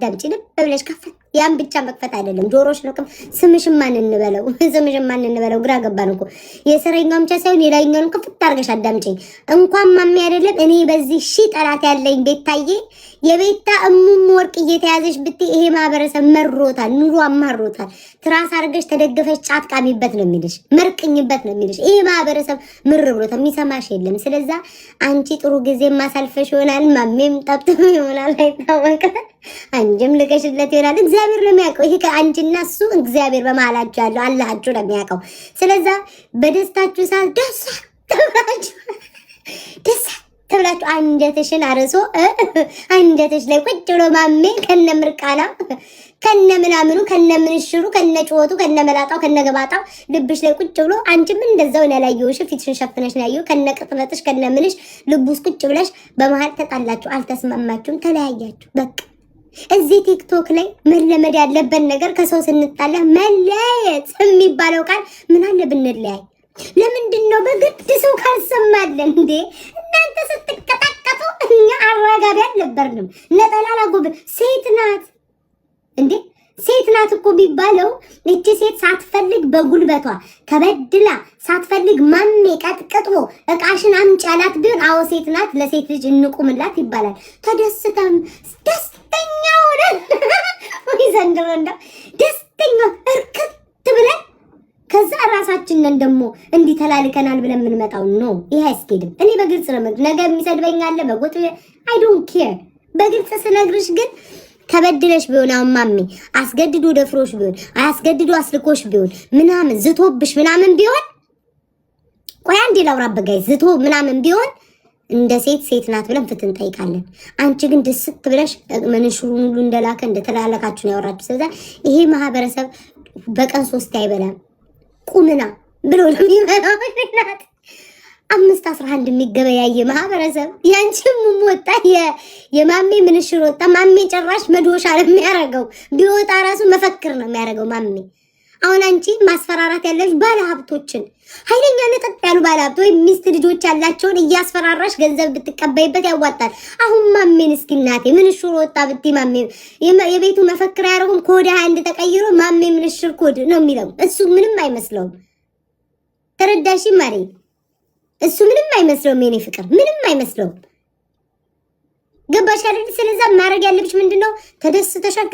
ዳምጪ ለብለሽ ከፈት ያን ብቻ መክፈት አይደለም ጆሮሽ ነው ስምሽን ማን እንበለው ስምሽን ማን እንበለው ግራ ገባን እኮ የሰረኛው ብቻ ሳይሆን የላይኛውን ከፍት አድርገሽ አዳምጪኝ እንኳን ማሚ አይደለም እኔ በዚህ ጠላት ያለኝ ቤታዬ የቤታ እሙም ወርቅ እየተያዘሽ ብትይ ይሄ ማህበረሰብ መሮታል ኑሮ አማሮታል ትራስ አድርገሽ ተደግፈሽ ጫት ቃሚበት ነው የሚልሽ መርቅኝበት ነው የሚልሽ ይሄ ማህበረሰብ ምር ብሎት የሚሰማሽ የለም ስለዛ አንቺ ጥሩ ጊዜ ማሳልፈሽ ይሆናል ማሚም ጠብጥም ይሆናል አይታወቅ አንጀም ልቀሽለት ይሆናል እግዚአብሔር ነው የሚያውቀው ይሄ ከአንቺና እሱ እግዚአብሔር በመሃላችሁ ያለው አላህችሁ ነው የሚያውቀው ስለዛ በደስታችሁ ሰዓት ደስ ተብላችሁ አንጀትሽን አርሶ አንጀትሽ ላይ ቁጭ ብሎ ማሜ ከነምርቃና ከነምናምኑ ከነምንሽሩ ከነጭወቱ ከነመላጣው ከነገባጣው ልብሽ ላይ ቁጭ ብሎ አንቺም እንደዛው ነው ያላየውሽ ፊትሽን ሸፍነሽ ነው ያየው ከነቅጥነትሽ ከነምንሽ ልቡስ ቁጭ ብለሽ በመሃል ተጣላችሁ አልተስማማችሁም ተለያያችሁ በቃ እዚህ ቲክቶክ ላይ መለመድ ያለበት ነገር ከሰው ስንጣላ መለየት የሚባለው ቃል ምን አለ ብንለያይ ለምንድነው በግድ ሰው ካልሰማለን እንዴ እናንተ ስትቀጣቀጡ እኛ አራጋቢ አልነበርንም ነጠላላ ጎብ ሴት ናት እንዴ ሴት ናት እኮ ቢባለው እቺ ሴት ሳትፈልግ በጉልበቷ ከበድላ ሳትፈልግ ማሜ ቀጥቅጦ እቃሽን አምጪ አላት ቢሆን አዎ ሴት ናት ለሴት ልጅ እንቁምላት ይባላል ተደስተም ደስተኛ ሆነን ወይ ዘንድሮ እንደው ደስተኛ እርክት ብለን ከዛ ራሳችንን ደግሞ እንዲህ ተላልከናል ብለን የምንመጣው ነው ይሄ አስኬድም እኔ በግልጽ ነው ነገ የሚሰድበኝ አለ በጎጥ አይ ዶንት ኬር በግልጽ ስነግርሽ ግን ተበድለሽ ቢሆን አሁን ማሚ አስገድዶ ደፍሮሽ ቢሆን አስገድዶ አስልኮሽ ቢሆን ምናምን ዝቶብሽ ምናምን ቢሆን ቆይ አንዴ ላውራበት ጋይ ዝቶ ምናምን ቢሆን እንደ ሴት ናት ብለን ፍትን ጠይቃለን አንቺ ግን ደስት ብለሽ መንሽሩን ሁሉ እንደላከ እንደተላለካችሁ ነው ያወራችሁ ስለዛ ይሄ ማህበረሰብ በቀን 3 አይበላም ቁምና ብሎ ለሚመራው እናት 5:11 የሚገበያየ ማህበረሰብ ያንቺም ወጣ የማሜ ምንሽር ወጣ ማሜ ጭራሽ መዶሻ ለሚያረጋው ቢወጣ ራሱ መፈክር ነው የሚያረጋው ማሜ አሁን አንቺ ማስፈራራት ያለሽ ባለ ሀብቶችን ኃይለኛ ነጠጥ ያሉ ባለ ሀብቶች ሚስት ልጆች ያላቸውን እያስፈራራሽ ገንዘብ ብትቀበይበት ያዋጣል አሁን ማሜን እስኪ እናቴ ምንሽር ወጣ ብቲ ማሜ የቤቱ መፈክር ያረጉም ኮድ 21 ተቀይሮ ማሜ ምንሽር ኮድ ነው የሚለው እሱ ምንም አይመስለውም ተረዳሽ ማሪ እሱ ምንም አይመስለውም የኔ ፍቅር ምንም አይመስለውም ገባሽ አይደል ስለዛ ማረግ ያለብሽ ምንድነው ተደስተሻል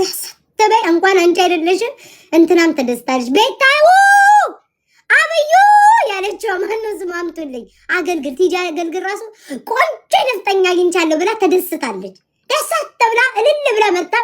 ተበይ እንኳን አንቺ አይደለሽም እንትናም ተደስታለሽ ቤታው አብዩ ያለችው ማነው ዝማምጡልኝ አገልግል ቲጂ አገልግል ራሱ ቆንጆ ደስተኛ አግኝቻለሁ ብላ ተደስታለች ደስታ ብላ እልል ብላ መጣ